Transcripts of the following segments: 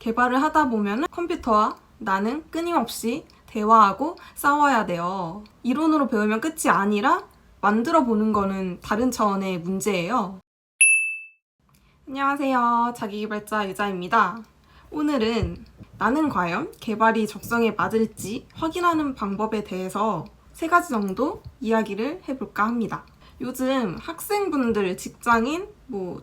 개발을 하다 보면 컴퓨터와 나는 끊임없이 대화하고 싸워야 돼요. 이론으로 배우면 끝이 아니라 만들어 보는 거는 다른 차원의 문제예요. 안녕하세요. 자기계발자 유자입니다. 오늘은 나는 과연 개발이 적성에 맞을지 확인하는 방법에 대해서 3가지 정도 이야기를 해볼까 합니다. 요즘 학생분들, 직장인,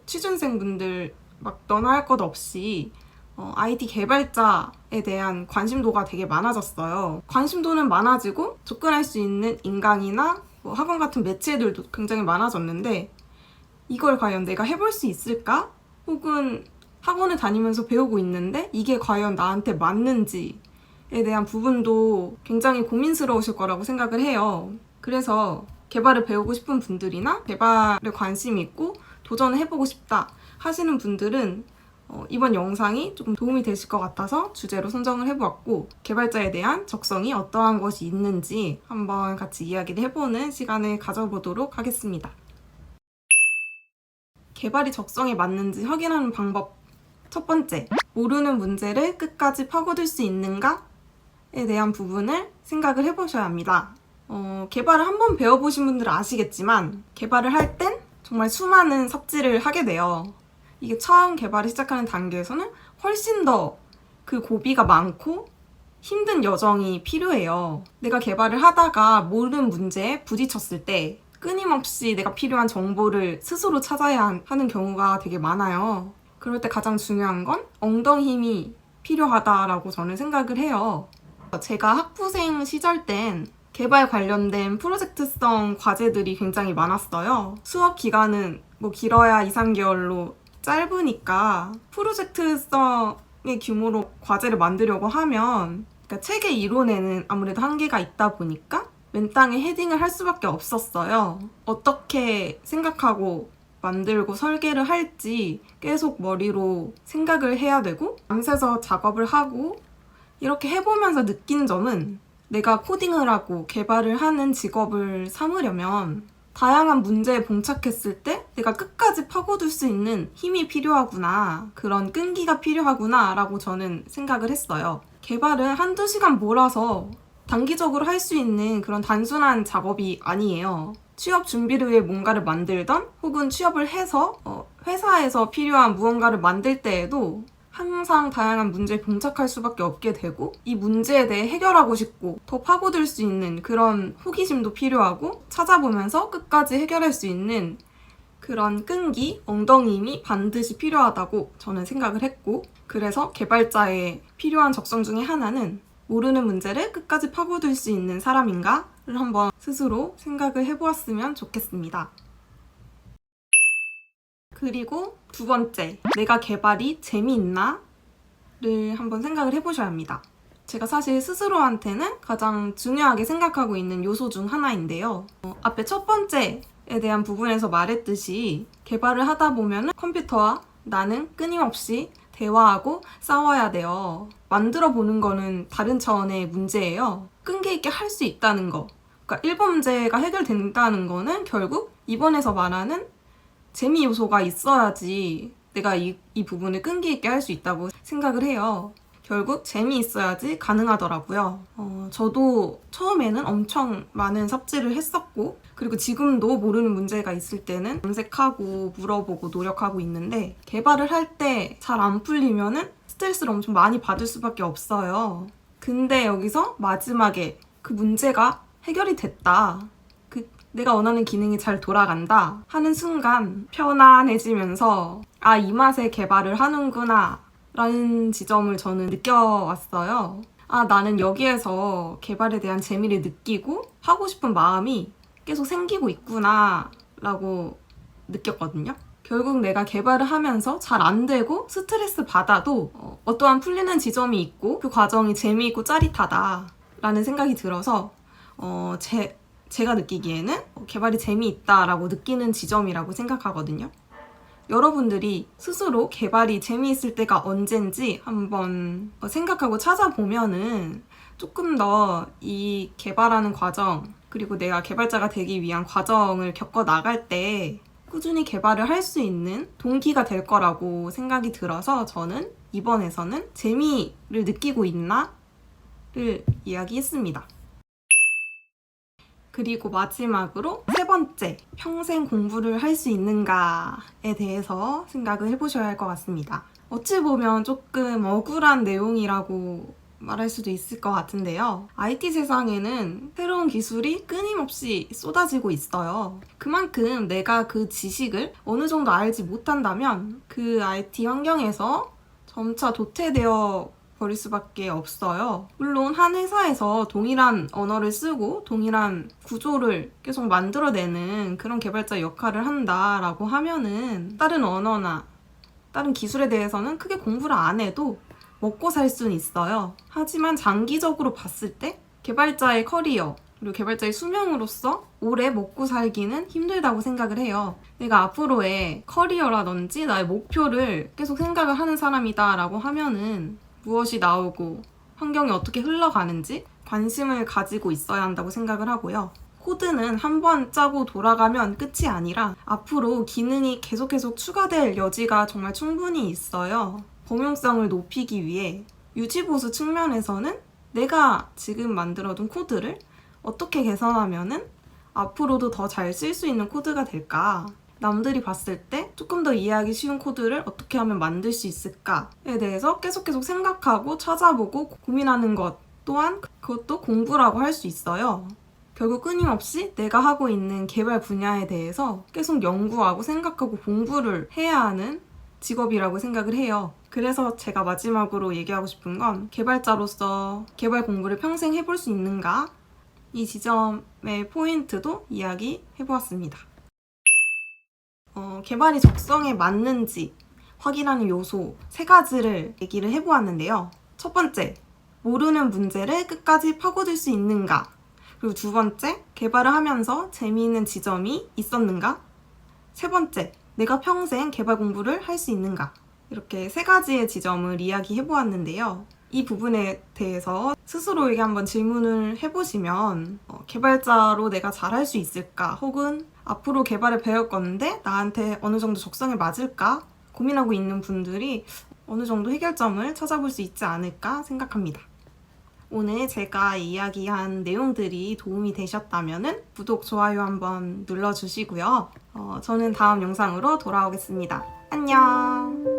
취준생분들 막 너나 할 것 없이 IT 개발자에 대한 관심도가 되게 많아졌어요. 관심도는 많아지고 접근할 수 있는 인강이나 학원 같은 매체들도 굉장히 많아졌는데 이걸 과연 내가 해볼 수 있을까? 혹은 학원을 다니면서 배우고 있는데 이게 과연 나한테 맞는지에 대한 부분도 굉장히 고민스러우실 거라고 생각을 해요. 그래서 개발을 배우고 싶은 분들이나 개발에 관심이 있고 도전을 해보고 싶다 하시는 분들은 이번 영상이 조금 도움이 되실 것 같아서 주제로 선정을 해보았고 개발자에 대한 적성이 어떠한 것이 있는지 한번 같이 이야기를 해보는 시간을 가져보도록 하겠습니다. 개발이 적성에 맞는지 확인하는 방법 첫 번째, 모르는 문제를 끝까지 파고들 수 있는가에 대한 부분을 생각을 해보셔야 합니다. 개발을 한번 배워보신 분들은 아시겠지만 개발을 할 땐 정말 수많은 삽질을 하게 돼요. 이게 처음 개발을 시작하는 단계에서는 훨씬 더 그 고비가 많고 힘든 여정이 필요해요. 내가 개발을 하다가 모르는 문제에 부딪혔을 때 끊임없이 내가 필요한 정보를 스스로 찾아야 하는 경우가 되게 많아요. 그럴 때 가장 중요한 건 엉덩이 힘이 필요하다라고 저는 생각을 해요. 제가 학부생 시절 땐 개발 관련된 프로젝트성 과제들이 굉장히 많았어요. 수업 기간은 길어야 2, 3개월로 짧으니까 프로젝트성의 규모로 과제를 만들려고 하면 책의 이론에는 아무래도 한계가 있다 보니까 맨땅에 헤딩을 할 수밖에 없었어요. 어떻게 생각하고 만들고 설계를 할지 계속 머리로 생각을 해야 되고 밤새서 작업을 하고 이렇게 해보면서 느낀 점은 내가 코딩을 하고 개발을 하는 직업을 삼으려면 다양한 문제에 봉착했을 때 내가 끝까지 파고들 수 있는 힘이 필요하구나, 그런 끈기가 필요하구나 라고 저는 생각을 했어요. 개발은 한두 시간 몰아서 단기적으로 할 수 있는 그런 단순한 작업이 아니에요. 취업 준비를 위해 뭔가를 만들던 혹은 취업을 해서 회사에서 필요한 무언가를 만들 때에도 항상 다양한 문제에 봉착할 수밖에 없게 되고 이 문제에 대해 해결하고 싶고 더 파고들 수 있는 그런 호기심도 필요하고 찾아보면서 끝까지 해결할 수 있는 그런 끈기, 엉덩이 힘이 반드시 필요하다고 저는 생각을 했고 그래서 개발자에 필요한 적성 중에 하나는 모르는 문제를 끝까지 파고들 수 있는 사람인가를 한번 스스로 생각을 해보았으면 좋겠습니다. 그리고 두 번째, 내가 개발이 재미있나? 를 한번 생각을 해보셔야 합니다. 제가 사실 스스로한테는 가장 중요하게 생각하고 있는 요소 중 하나인데요. 앞에 첫 번째에 대한 부분에서 말했듯이 개발을 하다 보면 컴퓨터와 나는 끊임없이 대화하고 싸워야 돼요. 만들어 보는 거는 다른 차원의 문제예요. 끈기 있게 할 수 있다는 거. 그러니까 1번 문제가 해결된다는 거는 결국 2번에서 말하는 재미 요소가 있어야지 내가 이 부분을 끈기 있게 할 수 있다고 생각을 해요. 결국 재미있어야지 가능하더라고요. 저도 처음에는 엄청 많은 삽질을 했었고 그리고 지금도 모르는 문제가 있을 때는 검색하고 물어보고 노력하고 있는데 개발을 할 때 잘 안 풀리면은 스트레스를 엄청 많이 받을 수밖에 없어요. 근데 여기서 마지막에 그 문제가 해결이 됐다. 내가 원하는 기능이 잘 돌아간다 하는 순간 편안해지면서 이 맛에 개발을 하는구나 라는 지점을 저는 느껴왔어요. 나는 여기에서 개발에 대한 재미를 느끼고 하고 싶은 마음이 계속 생기고 있구나 라고 느꼈거든요. 결국 내가 개발을 하면서 잘 안 되고 스트레스 받아도 어떠한 풀리는 지점이 있고 그 과정이 재미있고 짜릿하다 라는 생각이 들어서 제가 느끼기에는 개발이 재미있다라고 느끼는 지점이라고 생각하거든요. 여러분들이 스스로 개발이 재미있을 때가 언젠지 한번 생각하고 찾아보면은 조금 더 이 개발하는 과정, 그리고 내가 개발자가 되기 위한 과정을 겪어 나갈 때 꾸준히 개발을 할 수 있는 동기가 될 거라고 생각이 들어서 저는 2번에서는 재미를 느끼고 있나를 이야기했습니다. 그리고 마지막으로 3번째, 평생 공부를 할 수 있는가에 대해서 생각을 해보셔야 할 것 같습니다. 어찌 보면 조금 억울한 내용이라고 말할 수도 있을 것 같은데요. IT 세상에는 새로운 기술이 끊임없이 쏟아지고 있어요. 그만큼 내가 그 지식을 어느 정도 알지 못한다면 그 IT 환경에서 점차 도태되어 버릴 수밖에 없어요. 물론 한 회사에서 동일한 언어를 쓰고 동일한 구조를 계속 만들어내는 그런 개발자 역할을 한다라고 하면은 다른 언어나 다른 기술에 대해서는 크게 공부를 안 해도 먹고 살 수는 있어요. 하지만 장기적으로 봤을 때 개발자의 커리어 그리고 개발자의 수명으로서 오래 먹고 살기는 힘들다고 생각을 해요. 내가 앞으로의 커리어라든지 나의 목표를 계속 생각을 하는 사람이다 라고 하면은 무엇이 나오고 환경이 어떻게 흘러가는지 관심을 가지고 있어야 한다고 생각을 하고요. 코드는 한번 짜고 돌아가면 끝이 아니라 앞으로 기능이 계속 추가될 여지가 정말 충분히 있어요. 범용성을 높이기 위해 유지보수 측면에서는 내가 지금 만들어둔 코드를 어떻게 개선하면은 앞으로도 더 잘 쓸 수 있는 코드가 될까? 남들이 봤을 때 조금 더 이해하기 쉬운 코드를 어떻게 하면 만들 수 있을까에 대해서 계속 생각하고 찾아보고 고민하는 것 또한 그것도 공부라고 할 수 있어요. 결국 끊임없이 내가 하고 있는 개발 분야에 대해서 계속 연구하고 생각하고 공부를 해야 하는 직업이라고 생각을 해요. 그래서 제가 마지막으로 얘기하고 싶은 건 개발자로서 개발 공부를 평생 해볼 수 있는가? 이 지점의 포인트도 이야기해보았습니다. 개발이 적성에 맞는지 확인하는 요소 3가지를 얘기를 해보았는데요. 첫 번째, 모르는 문제를 끝까지 파고들 수 있는가? 그리고 2번째, 개발을 하면서 재미있는 지점이 있었는가? 3번째, 내가 평생 개발 공부를 할 수 있는가? 이렇게 3가지의 지점을 이야기해보았는데요. 이 부분에 대해서 스스로에게 한번 질문을 해보시면 개발자로 내가 잘할 수 있을까? 혹은 앞으로 개발을 배울 건데 나한테 어느 정도 적성에 맞을까? 고민하고 있는 분들이 어느 정도 해결점을 찾아볼 수 있지 않을까 생각합니다. 오늘 제가 이야기한 내용들이 도움이 되셨다면 구독, 좋아요 한번 눌러주시고요. 저는 다음 영상으로 돌아오겠습니다. 안녕!